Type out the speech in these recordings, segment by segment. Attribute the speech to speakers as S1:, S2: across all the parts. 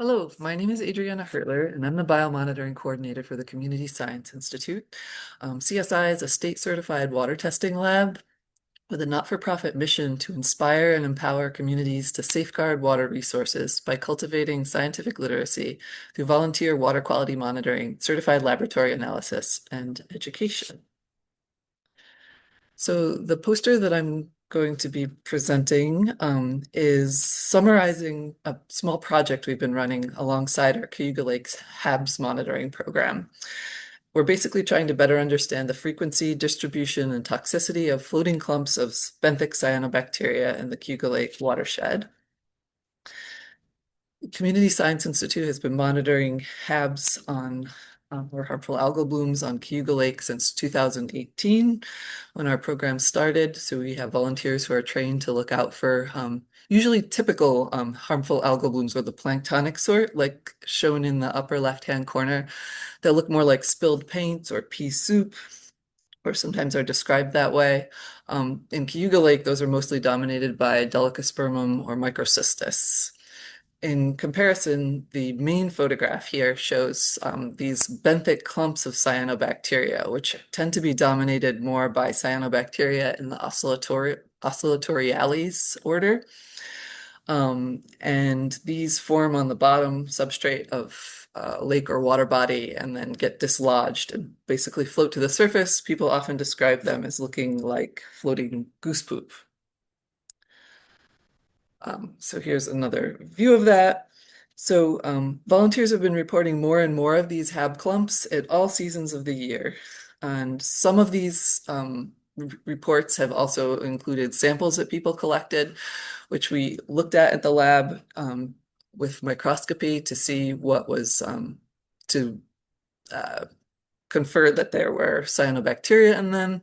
S1: Hello, my name is Adrianna Hirtler, and I'm the Biomonitoring Coordinator for the Community Science Institute. CSI is a state-certified water testing lab with a not-for-profit mission to inspire and empower communities to safeguard water resources by cultivating scientific literacy through volunteer water quality monitoring, certified laboratory analysis, and education. So the poster that I'm going to be presenting is summarizing a small project we've been running alongside our Cayuga Lakes HABs monitoring program. We're basically trying to better understand the frequency, distribution, and toxicity of floating clumps of benthic cyanobacteria in the Cayuga Lake watershed. Community Science Institute has been monitoring HABs on or harmful algal blooms on Cayuga Lake since 2018 when our program started. So we have volunteers who are trained to look out for usually typical harmful algal blooms or the planktonic sort, like shown in the upper left-hand corner. They'll look more like spilled paint or pea soup, or sometimes are described that way. In Cayuga Lake, those are mostly dominated by Delicospermum or Microcystis. In comparison, the main photograph here shows these benthic clumps of cyanobacteria, which tend to be dominated more by cyanobacteria in the Oscillatories order. And these form on the bottom substrate of a lake or water body and then get dislodged and basically float to the surface. People often describe them as looking like floating goose poop. So here's another view of that. So volunteers have been reporting more and more of these HAB clumps at all seasons of the year. And some of these reports have also included samples that people collected, which we looked at the lab with microscopy to see what was to confer that there were cyanobacteria in them.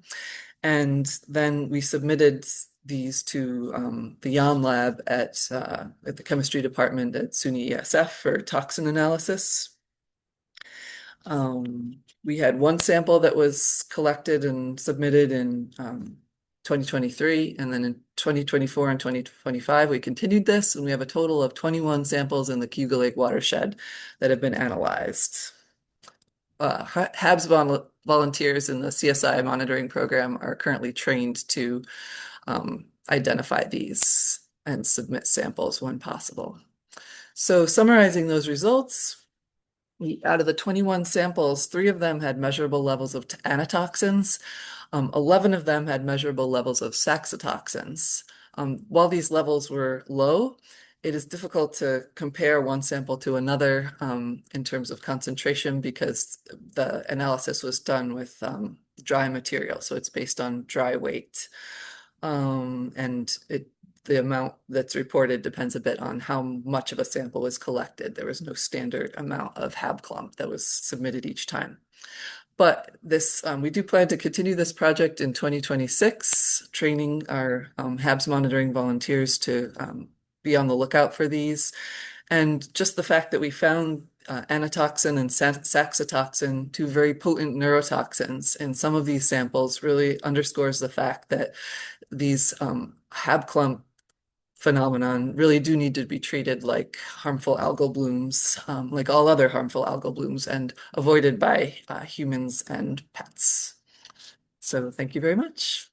S1: And then we submitted these to the YAM lab at the chemistry department at SUNY ESF for toxin analysis. We had one sample that was collected and submitted in 2023, and then in 2024 and 2025, we continued this, and we have a total of 21 samples in the Cayuga Lake watershed that have been analyzed. HABs volunteers in the CSI monitoring program are currently trained to identify these and submit samples when possible. So summarizing those results, out of the 21 samples, 3 of them had measurable levels of anatoxins. 11 of them had measurable levels of saxitoxins. While these levels were low, it is difficult to compare one sample to another in terms of concentration because the analysis was done with dry material, so it's based on dry weight. And the amount that's reported depends a bit on how much of a sample was collected. There was no standard amount of HAB clump that was submitted each time. But this, we do plan to continue this project in 2026, training our HABs monitoring volunteers to be on the lookout for these. And just the fact that we found anatoxin and saxitoxin, 2 very potent neurotoxins in some of these samples, really underscores the fact that these HAB clump phenomenon really do need to be treated like harmful algal blooms, like all other harmful algal blooms, and avoided by humans and pets. So thank you very much.